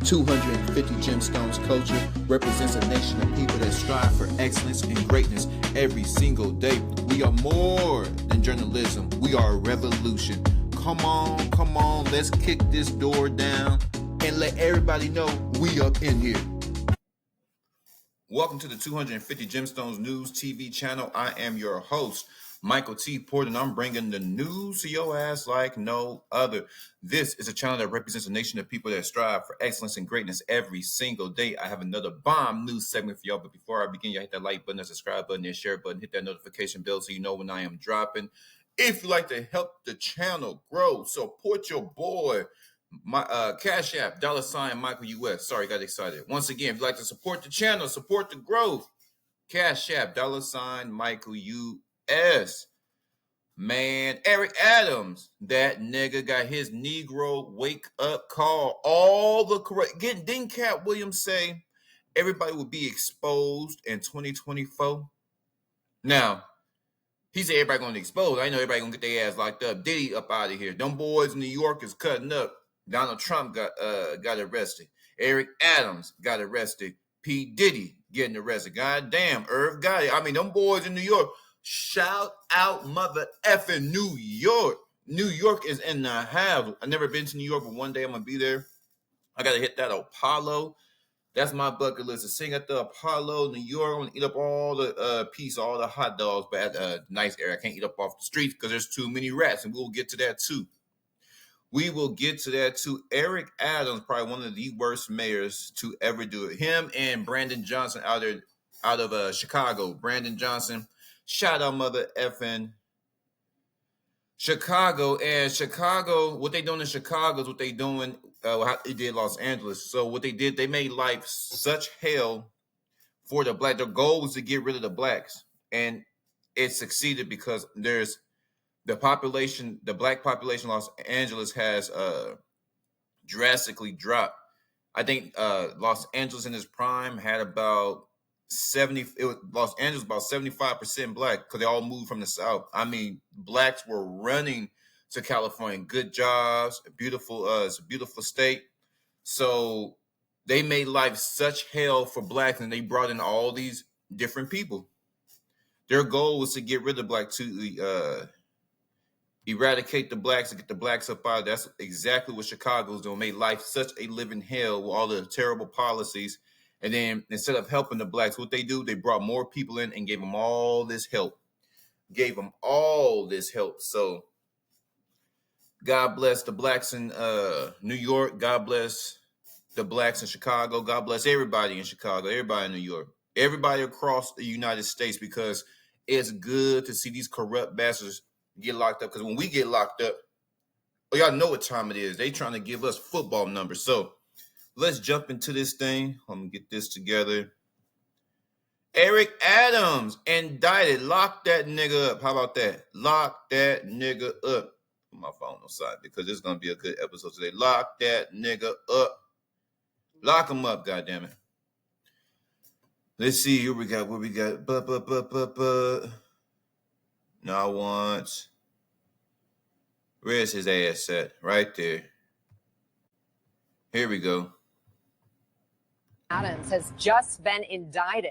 250 Gemstones culture represents a nation of people that strive for excellence and greatness every single day. We are more than journalism. We are a revolution. Come on, let's kick this door down and let everybody know we up in here. Welcome to the 250 Gemstones News TV channel. I am your host, Michael T. Porter, and I'm bringing the news to your ass like no other. This is a channel that represents a nation of people that strive for excellence and greatness every single day. I have another bomb news segment for y'all, but before I begin, y'all hit that like button, that subscribe button, and share button, hit that notification bell so you know when I am dropping. If you'd like to help the channel grow, support your boy, my Cash App, $ Michael US. Sorry, got excited. Once again, if you'd like to support the channel, support the growth, Cash App, $ Michael US. Man, Eric Adams, that nigga got his Negro wake up call. All the correct. Didn't Cat Williams say everybody would be exposed in 2024? Now, he said everybody gonna be exposed. I know everybody gonna get their ass locked up. Diddy up out of here. Them boys in New York is cutting up. Donald Trump got arrested. Eric Adams got arrested. P. Diddy getting arrested. God damn, Irv got it. I mean, them boys in New York. Shout out mother effing New York. New York is in the house. I've never been to New York, but one day I'm going to be there. I got to hit that Apollo. That's my bucket list, to sing at the Apollo, New York. I'm going to eat up all the pizza, all the hot dogs, but at a nice area. I can't eat up off the streets because there's too many rats, and we'll get to that too. Eric Adams, probably one of the worst mayors to ever do it. Him and Brandon Johnson out of Chicago. Brandon Johnson. Shout out mother effing Chicago. And Chicago, what they doing in Chicago is what they doing, how they did Los Angeles. So what they did, they made life such hell for the black. Their goal was to get rid of the blacks. And it succeeded because there's the population, the black population in Los Angeles has drastically dropped. I think Los Angeles in its prime had about Los Angeles about 75% black because they all moved from the South. I mean, blacks were running to California. Good jobs, it's a beautiful state. So they made life such hell for blacks, and they brought in all these different people. Their goal was to get rid of black, to eradicate the blacks, and get the blacks up out. That's exactly what Chicago's doing. Made life such a living hell with all the terrible policies. And then instead of helping the blacks, what they do, they brought more people in and gave them all this help. So God bless the blacks in New York. God bless the blacks in Chicago. God bless everybody in Chicago, everybody in New York, everybody across the United States, because it's good to see these corrupt bastards get locked up. Because when we get locked up, y'all know what time it is. They trying to give us football numbers. So let's jump into this thing. Let me get this together. Eric Adams indicted. Lock that nigga up. How about that? Lock that nigga up. Put my phone on side because this is going to be a good episode today. Lock that nigga up. Lock him up, goddammit. Let's see. What we got. No, I want. Where's his ass at? Right there. Here we go. Adams has just been indicted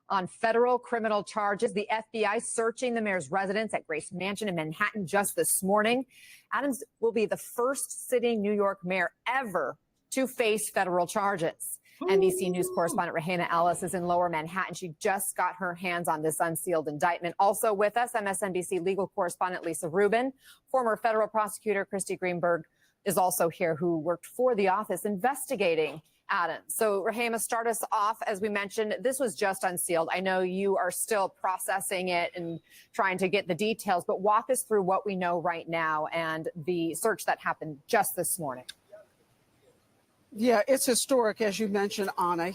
on federal criminal charges. The FBI searching the mayor's residence at Grace Mansion in Manhattan just this morning. Adams will be the first sitting New York mayor ever to face federal charges. NBC News correspondent Rahena Ellis is in Lower Manhattan. She just got her hands on this unsealed indictment. Also with us, MSNBC legal correspondent Lisa Rubin, former federal prosecutor Christy Greenberg is also here, who worked for the office investigating Adams. So Rahema, start us off. As we mentioned, this was just unsealed. I know you are still processing it and trying to get the details, but walk us through what we know right now and the search that happened just this morning. Yeah, it's historic, as you mentioned, Anna.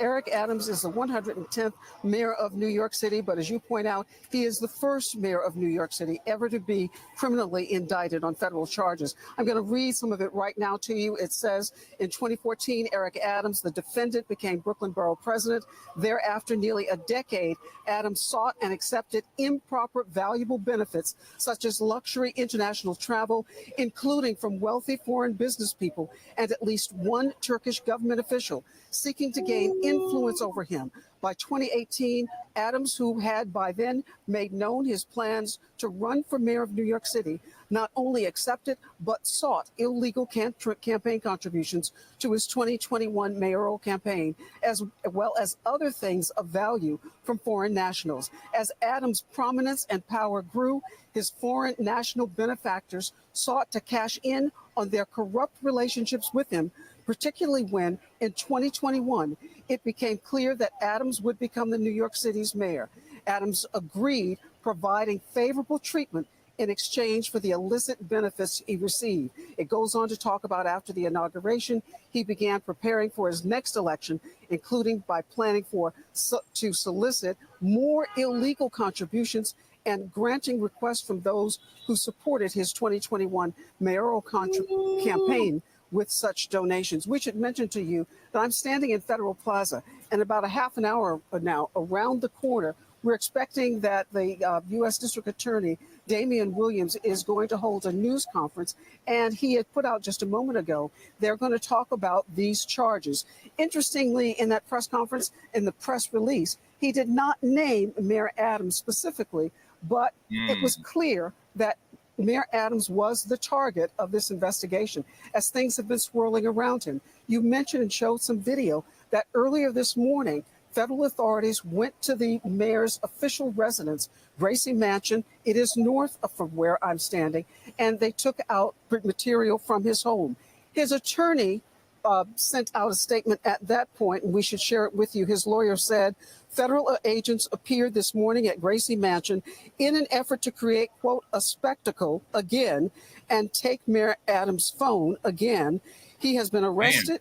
Eric Adams is the 110th mayor of New York City, but as you point out, he is the first mayor of New York City ever to be criminally indicted on federal charges. I'm going to read some of it right now to you. It says, in 2014, Eric Adams, the defendant, became Brooklyn Borough president. Thereafter, nearly a decade, Adams sought and accepted improper valuable benefits, such as luxury international travel, including from wealthy foreign business people, and at least least one Turkish government official seeking to gain influence over him. By 2018, Adams, who had by then made known his plans to run for mayor of New York City, not only accepted but sought illegal campaign contributions to his 2021 mayoral campaign, as well as other things of value from foreign nationals. As Adams' prominence and power grew, his foreign national benefactors sought to cash in on their corrupt relationships with him, particularly when, in 2021, it became clear that Adams would become the New York City's mayor. Adams agreed, providing favorable treatment in exchange for the illicit benefits he received. It goes on to talk about after the inauguration, he began preparing for his next election, including by planning to solicit more illegal contributions and granting requests from those who supported his 2021 mayoral campaign with such donations. We should mention to you that I'm standing in Federal Plaza, and about a half an hour now, around the corner, we're expecting that the U.S. District Attorney, Damian Williams, is going to hold a news conference, and he had put out just a moment ago, they're going to talk about these charges. Interestingly, in that press conference, in the press release, he did not name Mayor Adams specifically, but it was clear that Mayor Adams was the target of this investigation as things have been swirling around him. You mentioned and showed some video that earlier this morning, federal authorities went to the mayor's official residence, Gracie Mansion. It is north of from where I'm standing, and they took out material from his home. His attorney sent out a statement at that point, and we should share it with you. His lawyer said federal agents appeared this morning at Gracie Mansion in an effort to create, quote, a spectacle again and take Mayor Adams' phone again. He has been arrested.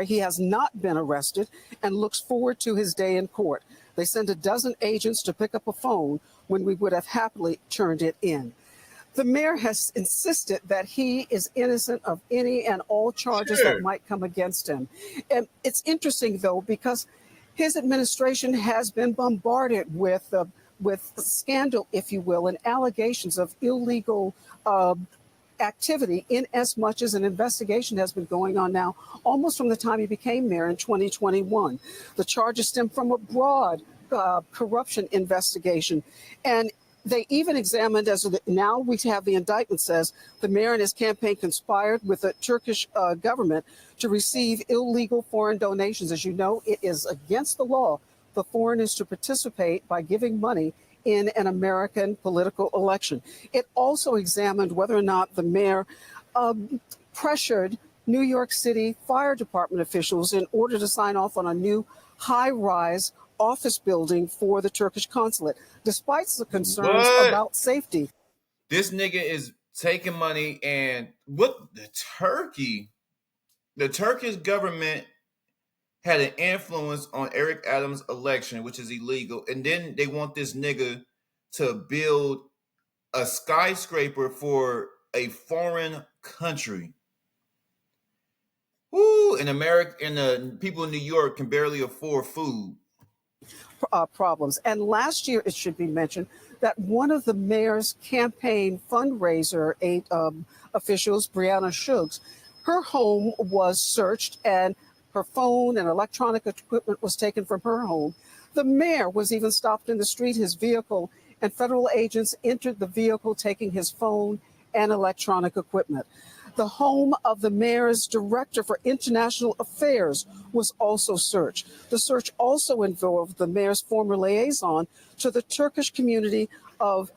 He has not been arrested and looks forward to his day in court. They sent a dozen agents to pick up a phone when we would have happily turned it in. The mayor has insisted that he is innocent of any and all charges that might come against him. And it's interesting, though, because his administration has been bombarded with scandal, if you will, and allegations of illegal activity, in as much as an investigation has been going on now almost from the time he became mayor in 2021. The charges stem from a broad corruption investigation. And they even examined, now we have the indictment says, the mayor and his campaign conspired with the Turkish government to receive illegal foreign donations. As you know, it is against the law for foreigners to participate by giving money in an American political election. It also examined whether or not the mayor pressured New York City Fire Department officials in order to sign off on a new high-rise office building for the Turkish consulate, despite the concerns about safety. This nigga is taking money, and what the Turkish government had an influence on Eric Adams' election, which is illegal, and then they want this nigga to build a skyscraper for a foreign country. Woo! In America, and the people in New York can barely afford food. Problems. And last year, it should be mentioned that one of the mayor's campaign fundraiser officials, Brianna Shuggs, her home was searched and her phone and electronic equipment was taken from her home. The mayor was even stopped in the street, his vehicle, and federal agents entered the vehicle, taking his phone and electronic equipment. The home of the mayor's director for international affairs was also searched. The search also involved the mayor's former liaison to the Turkish community of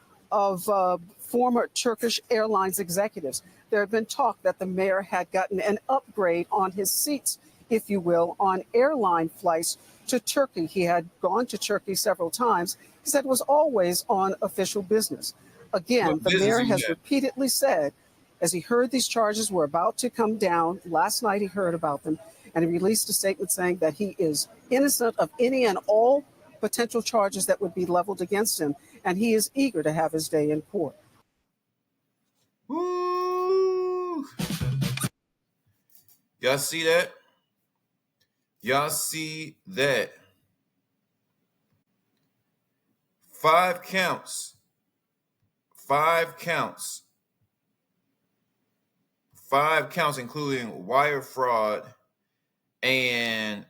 former Turkish Airlines executives. There had been talk that the mayor had gotten an upgrade on his seats, if you will, on airline flights to Turkey. He had gone to Turkey several times. He said it was always on official business. Again, the mayor has repeatedly said, as he heard these charges were about to come down, last night he heard about them, and he released a statement saying that he is innocent of any and all potential charges that would be leveled against him, and he is eager to have his day in court. Woo! Y'all see that? Y'all see that? 5 counts. 5 counts. 5 counts, including wire fraud and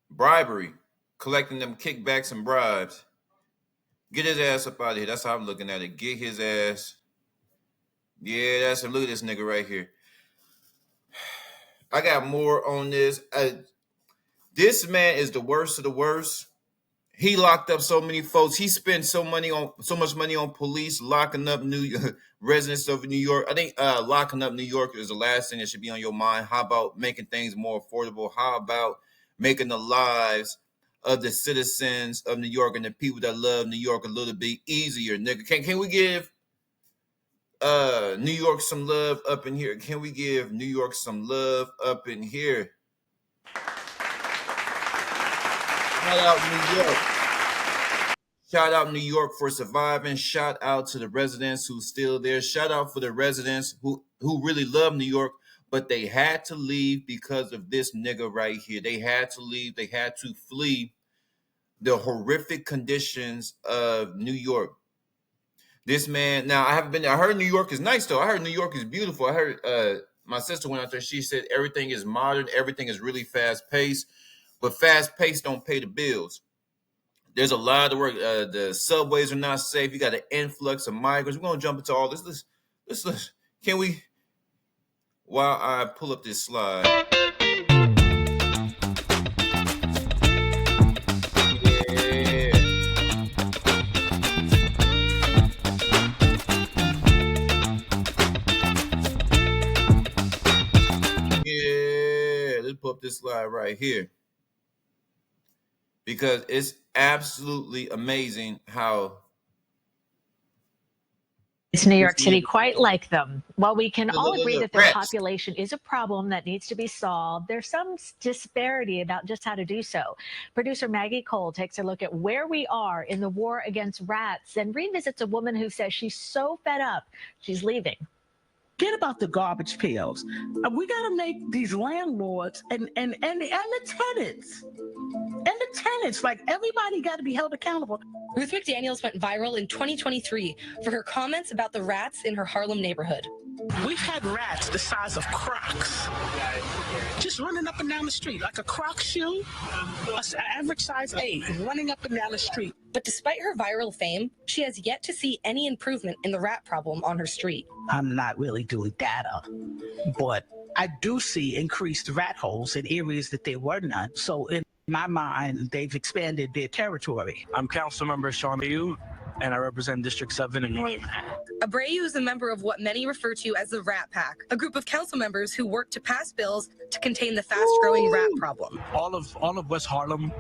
bribery, collecting them kickbacks and bribes. Get his ass up out of here. That's how I'm looking at it. Get his ass. Yeah, that's him. Look at this nigga right here. I got more on this. This man is the worst of the worst. He locked up so many folks. He spent so much money on police locking up residents of New York. I think locking up New York is the last thing that should be on your mind. How about making things more affordable? How about making the lives of the citizens of New York and the people that love New York a little bit easier, nigga? Can we give New York some love up in here? Can we give New York some love up in here? Shout out New York. Shout out New York for surviving. Shout out to the residents who's still there. Shout out for the residents who really love New York, but they had to leave because of this nigga right here. They had to leave. They had to flee the horrific conditions of New York. This man, now I heard New York is nice though. I heard New York is beautiful. I heard my sister went out there. She said everything is modern. Everything is really fast paced, but fast paced don't pay the bills. There's a lot of work. The subways are not safe. You got an influx of migrants. We're gonna jump into all this. Let's can we? While I pull up this slide. Yeah, let's pull up this slide right here. Because it's absolutely amazing how It's New York City quite like them. While we can all agree that their population is a problem that needs to be solved, there's some disparity about just how to do so. Producer Maggie Cole takes a look at where we are in the war against rats and revisits a woman who says she's so fed up, she's leaving. Forget about the garbage pails. We got to make these landlords and the tenants, like everybody got to be held accountable. Ruth McDaniels went viral in 2023 for her comments about the rats in her Harlem neighborhood. We've had rats the size of Crocs, just running up and down the street like a Croc shoe, an average size 8, running up and down the street. But despite her viral fame, she has yet to see any improvement in the rat problem on her street. I'm not really doing data, but I do see increased rat holes in areas that there were none. So in my mind, they've expanded their territory. I'm Councilmember Sean Abreu, and I represent District 7 in North. Abreu is a member of what many refer to as the Rat Pack, a group of council members who work to pass bills to contain the fast-growing rat problem. All of West Harlem,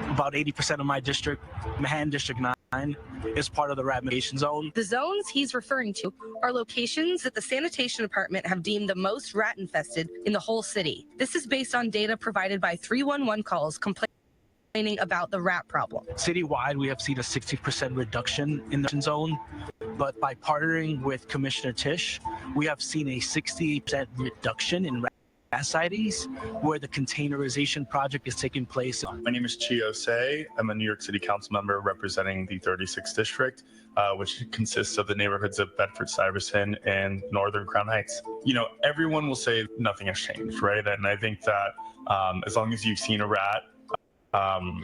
about 80% of my district, Manhattan District 9, is part of the rat mitigation zone. The zones he's referring to are locations that the sanitation department have deemed the most rat-infested in the whole city. This is based on data provided by 311 calls complaining about the rat problem. Citywide, we have seen a 60% reduction in the zone, but by partnering with Commissioner Tisch, we have seen a 60% reduction in rat sightings where the containerization project is taking place. My name is Chio Say. I'm a New York City Council member representing the 36th District, which consists of the neighborhoods of Bedford-Stuyvesant and Northern Crown Heights. You know, everyone will say nothing has changed, right? And I think that as long as you've seen a rat,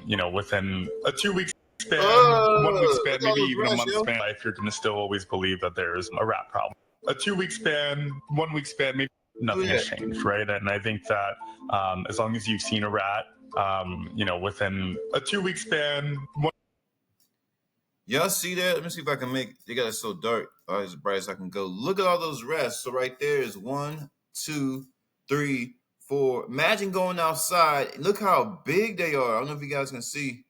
you know, within a 2-week span, 1 week span, maybe even a month span, if you're going to still always believe that there's a rat problem. A 2-week span, 1 week span, maybe nothing has changed, right? And I think that as long as you've seen a rat, you know, within a 2-week span. Y'all see that? Let me see if I can make, they got it so dark, as bright as I can go. Look at all those rats. So right there is 1, 2, 3, 4. Imagine going outside. Look how big they are. I don't know if you guys can see.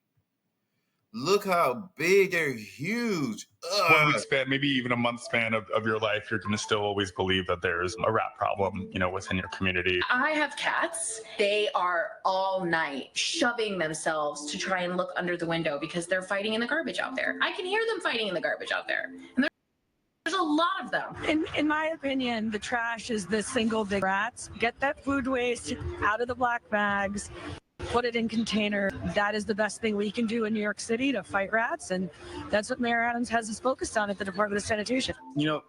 Look how big. They're huge. 1 week span, maybe even a month span of your life, you're going to still always believe that there's a rat problem, you know, within your community. I have cats. They are all night shoving themselves to try and look under the window because they're fighting in the garbage out there. I can hear them fighting in the garbage out there. And there's a lot of them. In my opinion, the trash is the single big rats. Get that food waste out of the black bags. put it in container. That is the best thing we can do in New York City to fight rats, and that's what Mayor Adams has us focused on at the Department of Sanitation.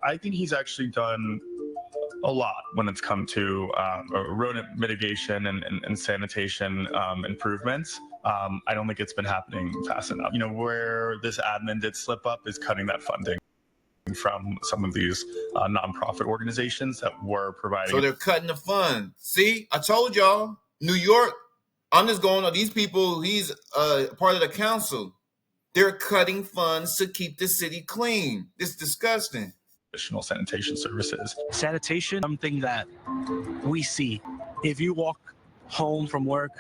I think he's actually done a lot when it's come to rodent mitigation and sanitation improvements. I don't think it's been happening fast enough. Where this admin did slip up is cutting that funding from some of these nonprofit organizations that were providing. So they're cutting the fund. See, I told y'all, New York, I'm just going on these people, he's part of the council. They're cutting funds to keep the city clean. It's disgusting. Additional sanitation services. Sanitation, something that we see. If you walk home from work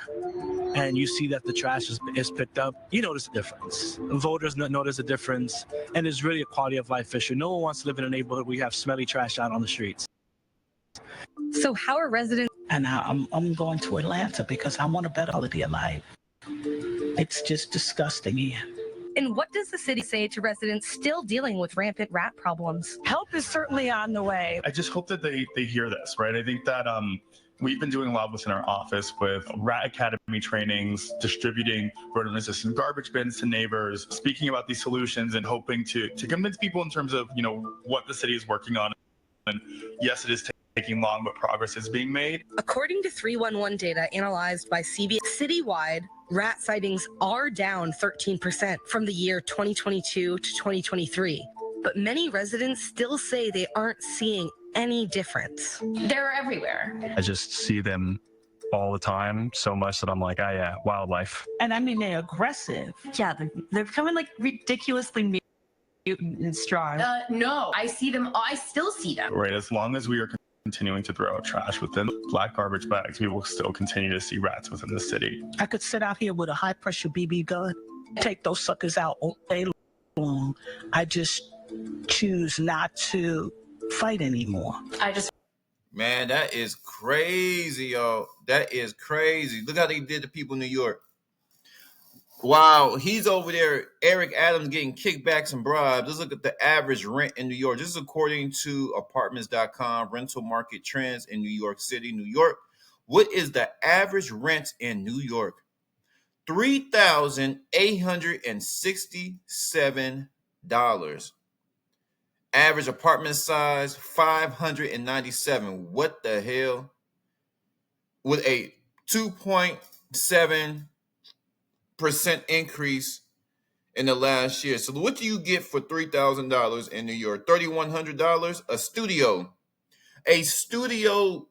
and you see that the trash is picked up, you notice a difference. Voters notice a difference, and it's really a quality of life issue. No one wants to live in a neighborhood where you have smelly trash out on the streets. So how are residents? And I'm going to Atlanta because I want a better quality of life. It's just disgusting here. And what does the city say to residents still dealing with rampant rat problems? Help is certainly on the way. I just hope that they hear this, right? I think that we've been doing a lot within our office with rat academy trainings, distributing rodent-resistant garbage bins to neighbors, speaking about these solutions and hoping to convince people in terms of, what the city is working on. And yes, it is taking long, but progress is being made. According to 311 data analyzed by CBS, citywide rat sightings are down 13% from the year 2022 to 2023. But many residents still say they aren't seeing any difference. They're everywhere. I just see them all the time so much that I'm like, oh yeah, wildlife. And I mean, they're aggressive. Yeah, they're becoming like ridiculously mutant and strong. No, I see them. I still see them. Right, as long as we are continuing to throw out trash within black garbage bags, we will still continue to see rats within the city. I could sit out here with a high pressure BB gun, take those suckers out all day long. I just choose not to fight anymore. Man, that is crazy, yo. That is crazy. Look how they did to people in New York. Wow, he's over there, Eric Adams, getting kickbacks and bribes. Let's look at the average rent in New York. This is according to apartments.com, rental market trends in New York City, New York. What is the average rent in New York? $3,867. Average apartment size, 597. What the hell? With a 2.7% increase in the last year. So what do you get for $3,000 in New York? $3,100? A studio. A studio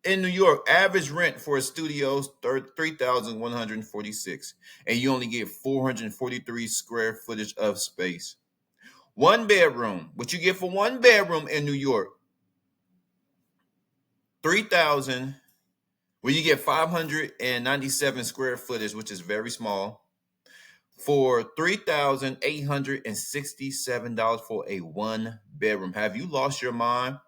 in New York, average rent for a studio is $3,146. And you only get 443 square footage of space. One bedroom. What you get for one bedroom in New York? $3,000. Where you get 597 square footage, which is very small, for $3,867 for a one bedroom. Have you lost your mind?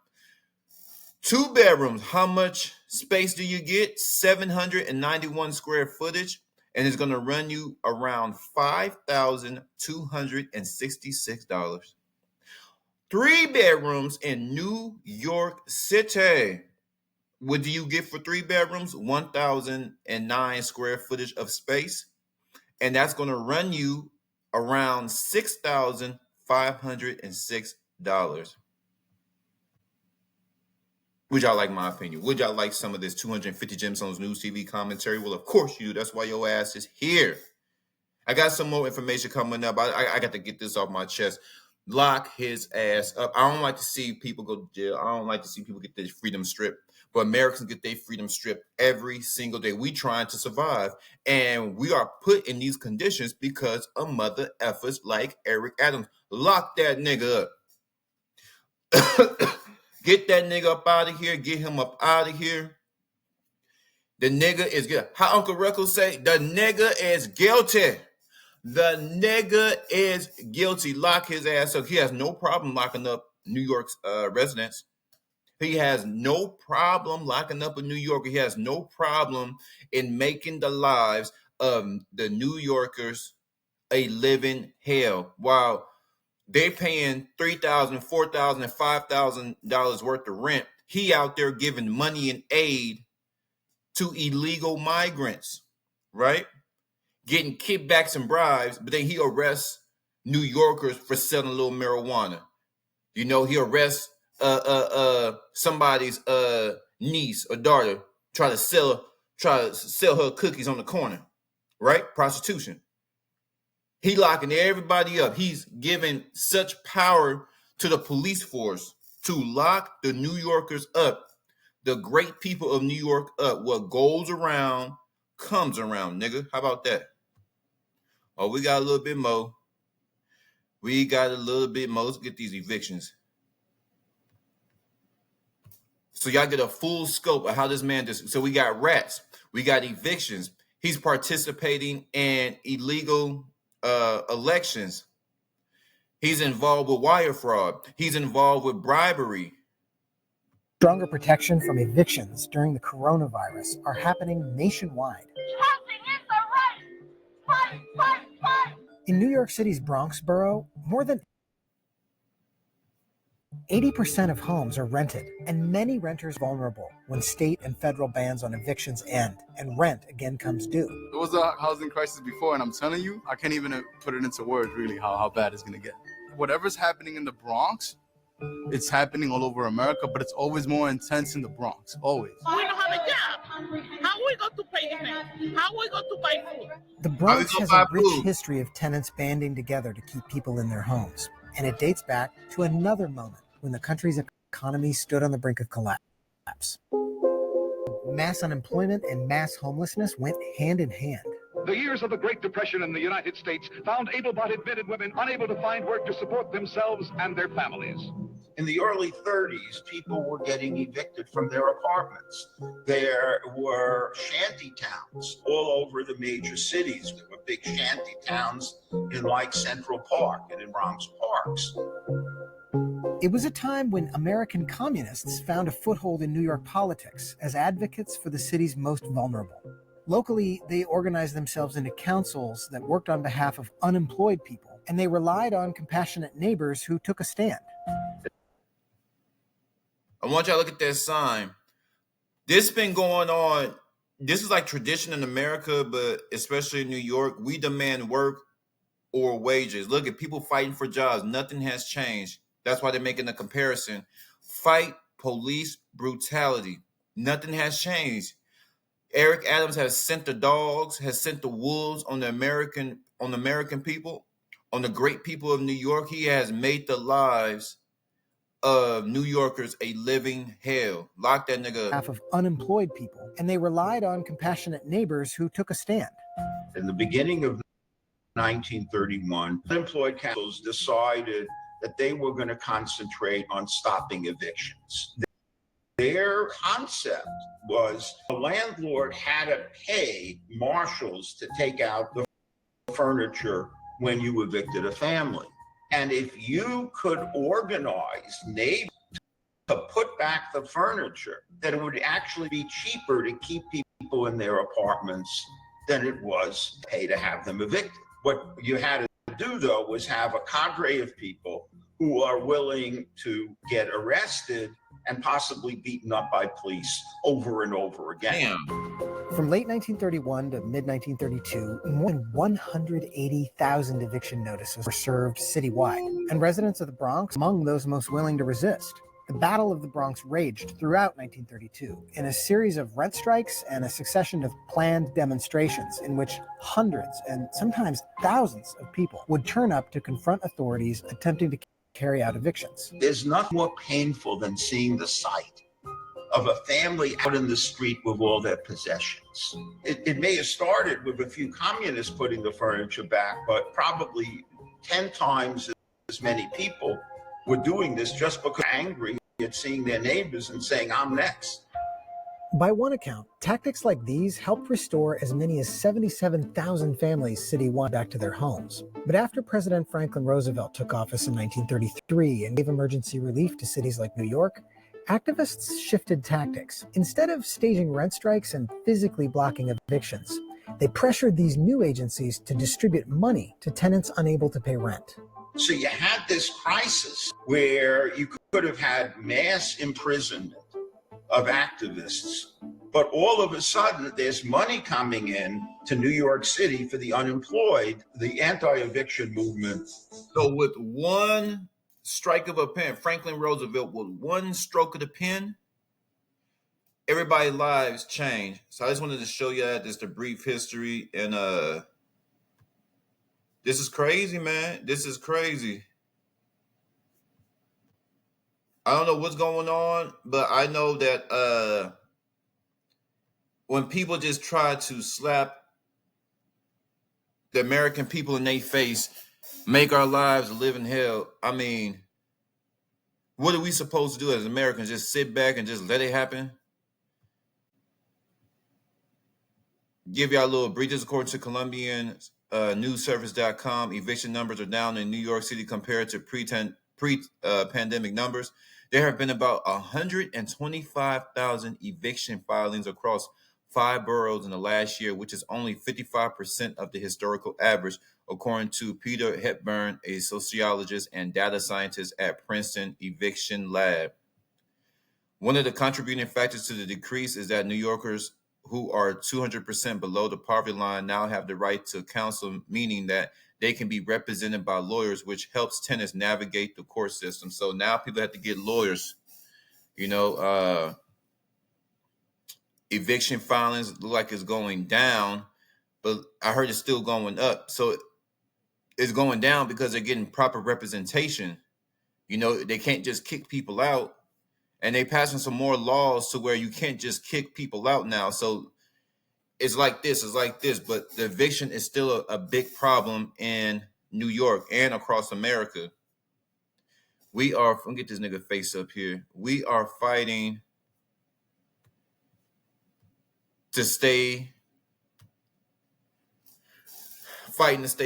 Two bedrooms. How much space do you get? 791 square footage, and it's going to run you around $5,266. Three bedrooms in New York City. What do you get for three bedrooms? 1,009 square footage of space. And that's going to run you around $6,506. Would y'all like my opinion? Would y'all like some of this 250 Gemstones News TV commentary? Well, of course you do. That's why your ass is here. I got some more information coming up. I got to get this off my chest. Lock his ass up. I don't like to see people go to jail. I don't like to see people get their freedom stripped. But Americans get their freedom stripped every single day. We trying to survive. And we are put in these conditions because of mother effers like Eric Adams. Lock that nigga up. Get that nigga up out of here. Get him up out of here. The nigga is good. How Uncle Ruckle say? The nigga is guilty. The nigga is guilty. Lock his ass up. He has no problem locking up New York's residents. He has no problem locking up a New Yorker. He has no problem in making the lives of the New Yorkers a living hell. While they're paying $3,000, $4,000, and $5,000 worth of rent, he out there giving money and aid to illegal migrants. right? Getting kickbacks and bribes, but then he arrests New Yorkers for selling a little marijuana. You know, he arrests somebody's niece or daughter, try to sell her cookies on the corner, right? Prostitution. He locking everybody up. He's giving such power to the police force to lock the New Yorkers up, the great people of New York up. What goes around comes around, nigga. How about that? Oh, we got a little bit more. We got a little bit more. Let's get these evictions. So y'all get a full scope of how this man does. So we got rats. We got evictions. He's participating in illegal elections. He's involved with wire fraud. He's involved with bribery. Stronger protection from evictions during the coronavirus are happening nationwide. Housing is the right. Fight. In New York City's Bronx borough, more than 80% of homes are rented, and many renters vulnerable when state and federal bans on evictions end and rent again comes due. There was a housing crisis before, and I'm telling you, I can't even put it into words really how bad it's going to get. Whatever's happening in the Bronx, it's happening all over America, but it's always more intense in the Bronx, always. We don't have a job. How are we going to pay the rent? How are we going to buy food? The Bronx has a rich history of tenants banding together to keep people in their homes, and it dates back to another moment when the country's economy stood on the brink of collapse. Mass unemployment and mass homelessness went hand in hand. The years of the Great Depression in the United States found able-bodied men and women unable to find work to support themselves and their families. In the early 30s, people were getting evicted from their apartments. There were shanty towns all over the major cities. There were big shanty towns in like Central Park and in Bronx Parks. It was a time when American communists found a foothold in New York politics as advocates for the city's most vulnerable. Locally, they organized themselves into councils that worked on behalf of unemployed people, and they relied on compassionate neighbors who took a stand. I want y'all to look at that sign. This been going on. This is like tradition in America, but especially in New York. We demand work or wages. Look at people fighting for jobs. Nothing has changed. That's why they're making a comparison. Fight police brutality. Nothing has changed. Eric Adams has sent the dogs, has sent the wolves on the American people, on the great people of New York. He has made the lives of New Yorkers a living hell. Lock that nigga up. Half of unemployed people, and they relied on compassionate neighbors who took a stand. In the beginning of 1931, unemployed councils decided that they were going to concentrate on stopping evictions. Their concept was the landlord had to pay marshals to take out the furniture when you evicted a family. And if you could organize neighbors to put back the furniture, then it would actually be cheaper to keep people in their apartments than it was to pay to have them evicted. What you had to do, though, was have a cadre of people who are willing to get arrested and possibly beaten up by police over and over again. From late 1931 to mid-1932, more than 180,000 eviction notices were served citywide, and residents of the Bronx among those most willing to resist. The Battle of the Bronx raged throughout 1932 in a series of rent strikes and a succession of planned demonstrations in which hundreds and sometimes thousands of people would turn up to confront authorities attempting to carry out evictions. There's nothing more painful than seeing the sight of a family out in the street with all their possessions. It may have started with a few communists putting the furniture back, but probably 10 times as many people were doing this just because they're angry at seeing their neighbors and saying, I'm next. By one account, tactics like these helped restore as many as 77,000 families citywide back to their homes. But after President Franklin Roosevelt took office in 1933 and gave emergency relief to cities like New York, activists shifted tactics. Instead of staging rent strikes and physically blocking evictions, they pressured these new agencies to distribute money to tenants unable to pay rent. So you had this crisis where you could have had mass imprisonment of activists, but all of a sudden there's money coming in to New York City for the unemployed. The anti-eviction movement. So with one strike of a pen, Franklin Roosevelt, with one stroke of the pen, everybody's lives change. So I just wanted to show you that, just a brief history. And this is crazy, man. This is crazy. I don't know what's going on, but I know that when people just try to slap the American people in their face, make our lives live in hell, I mean, what are we supposed to do as Americans? Just sit back and just let it happen? Give y'all a little brief. This, according to Colombian newsservice.com, eviction numbers are down in New York City compared to pre-pandemic numbers. There have been about 125,000 eviction filings across 5 boroughs in the last year, which is only 55% of the historical average, according to Peter Hepburn, a sociologist and data scientist at Princeton Eviction Lab. One of the contributing factors to the decrease is that New Yorkers who are 200% below the poverty line now have the right to counsel, meaning that they can be represented by lawyers, which helps tenants navigate the court system. So now people have to get lawyers. You know, eviction filings look like it's going down, but I heard it's still going up. So it's going down because they're getting proper representation. You know, they can't just kick people out. And they passing some more laws to where you can't just kick people out now. So it's like this, but the eviction is still a big problem in New York and across America. We are, let me get this nigga face up here. We are fighting to stay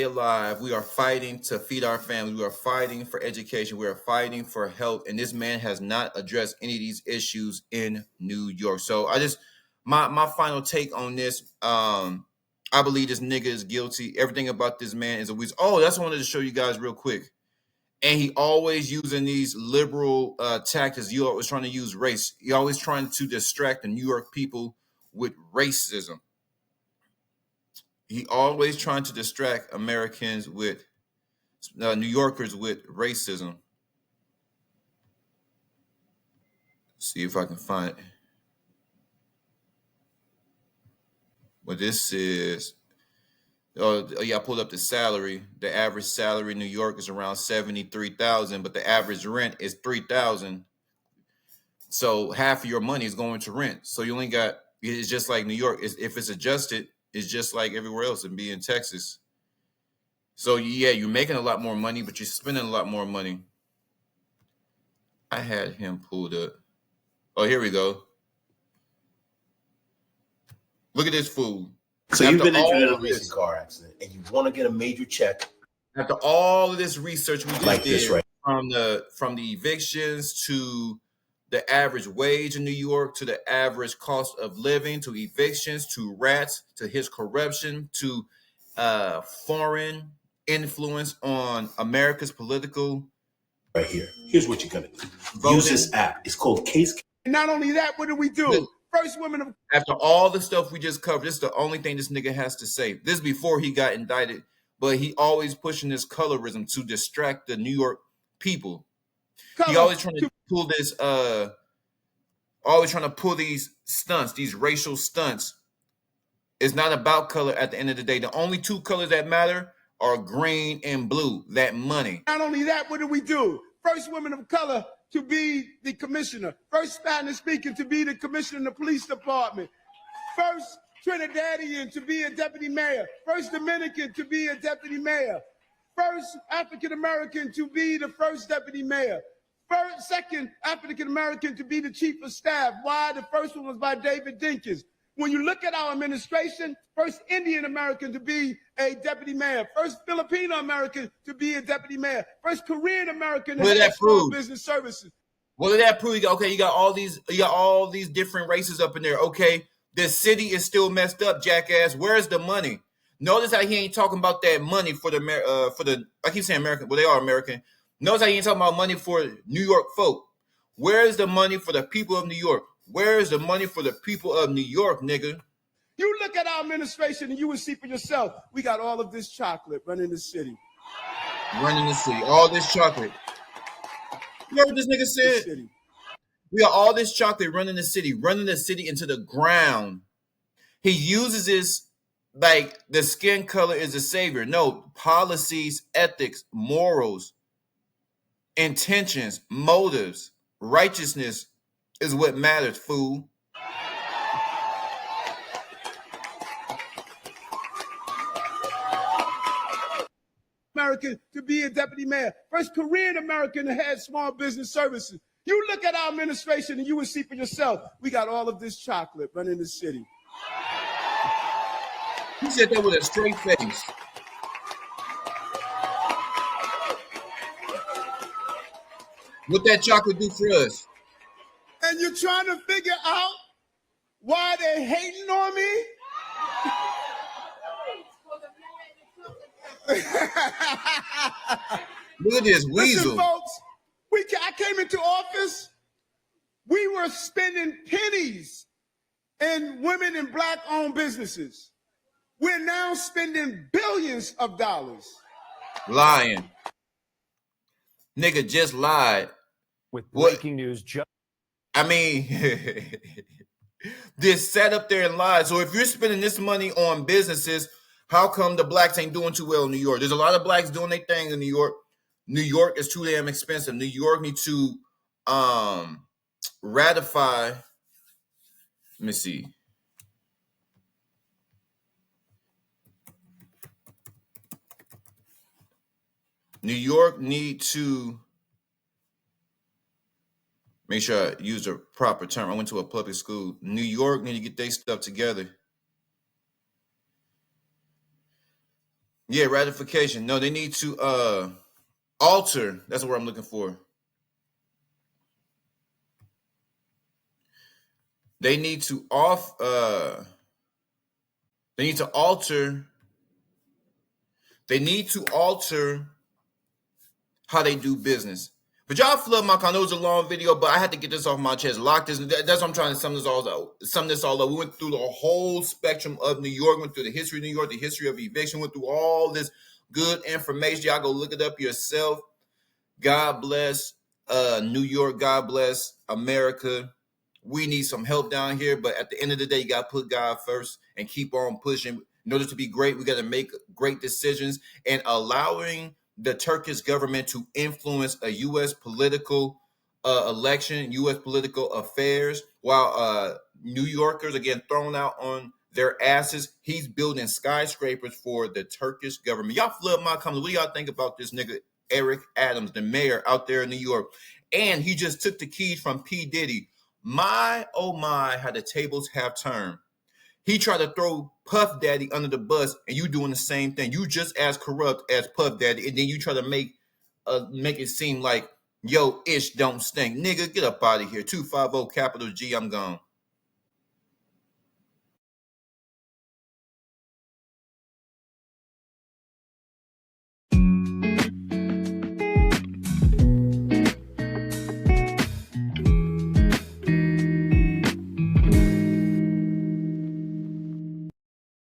alive. We are fighting to feed our families. We are fighting for education. We are fighting for health. And this man has not addressed any of these issues in New York. So my final take on this, I believe this nigga is guilty. Everything about this man is a weasel. Oh, that's what I wanted to show you guys real quick. And he always using these liberal tactics. He always trying to use race. He always trying to distract the New York people with racism. He always trying to distract Americans with New Yorkers with racism. See if I can find it. What this is. Oh yeah, I pulled up the salary. The average salary in New York is around $73,000, but the average rent is $3,000. So half of your money is going to rent. So you only got. It's just like New York. If it's adjusted, it's just like everywhere else and be in Texas. So yeah, you're making a lot more money, but you're spending a lot more money. I had him pulled up. Oh, here we go. Look at this fool. So you've been injured in a recent car accident and you want to get a major check. After all of this research we just like did, this, right? from the evictions to the average wage in New York, to the average cost of living, to evictions, to rats, to his corruption, to foreign influence on America's political. Right here. Here's what you're going to do. Use this app. It's called Case. Not only that, what do we do? First women of. After all the stuff we just covered, this is the only thing this nigga has to say. This is before he got indicted, but he always pushing this colorism to distract the New York people. He always trying to pull this, always trying to pull these stunts, these racial stunts. It's not about color at the end of the day. The only two colors that matter are green and blue. That money. Not only that, what do we do? First women of color to be the commissioner. First Spanish speaking to be the commissioner in the police department. First Trinidadian to be a deputy mayor. First Dominican to be a deputy mayor. First African American to be the first deputy mayor. Second African American to be the chief of staff. Why? The first one was by David Dinkins. When you look at our administration, first Indian American to be a deputy mayor, first Filipino American to be a deputy mayor, first Korean American to have small business services. What did that prove? Okay, you got all these different races up in there. Okay, the city is still messed up, jackass. Where's the money? Notice how he ain't talking about that money for the I keep saying American, well, they are American. Notice how he ain't talking about money for New York folk. Where's the money for the people of New York? Where's the money for the people of New York, nigga? You look at our administration and you will see for yourself, we got all of this chocolate running the city. Running the city. All this chocolate. You heard what this nigga said? We got all this chocolate running the city into the ground. He uses this like the skin color is a savior. No, policies, ethics, morals, intentions, motives, righteousness is what matters, fool. American to be a deputy mayor. First Korean American to head small business services. You look at our administration and you will see for yourself, we got all of this chocolate running the city. He said that with a straight face. What that chocolate do for us? And you're trying to figure out why they're hating on me? Look at this weasel. Listen, folks, I came into office, we were spending pennies in women and black-owned businesses. We're now spending billions of dollars. Lying. Nigga just lied. With breaking news. I mean, just sat up there and lied. So if you're spending this money on businesses, how come the blacks ain't doing too well in New York? There's a lot of blacks doing their thing in New York. New York is too damn expensive. New York need to ratify. Let me see. New York need to make sure I use the proper term. I went to a public school. New York need to get their stuff together. Yeah, ratification. No, they need to alter. That's what I'm looking for. They need to alter. They need to alter how they do business. But y'all flood my car. I know it was a long video, but I had to get this off my chest. Lock this. That's what I'm trying to sum this all up. We went through the whole spectrum of New York, went through the history of New York, the history of eviction, went through all this good information. Y'all go look it up yourself. God bless New York. God bless America. We need some help down here, but at the end of the day, you got to put God first and keep on pushing. In order to be great, we got to make great decisions, and allowing the Turkish government to influence a U.S. political election, U.S. political affairs, while New Yorkers are getting thrown out on their asses. He's building skyscrapers for the Turkish government. Y'all flood my comments. What do y'all think about this nigga, Eric Adams, the mayor out there in New York? And he just took the keys from P. Diddy. My, oh my, how the tables have turned. He tried to throw Puff Daddy under the bus, and you doing the same thing. You just as corrupt as Puff Daddy, and then you try to make it seem like, yo, ish don't stink. Nigga, get up out of here. 250 capital G, I'm gone.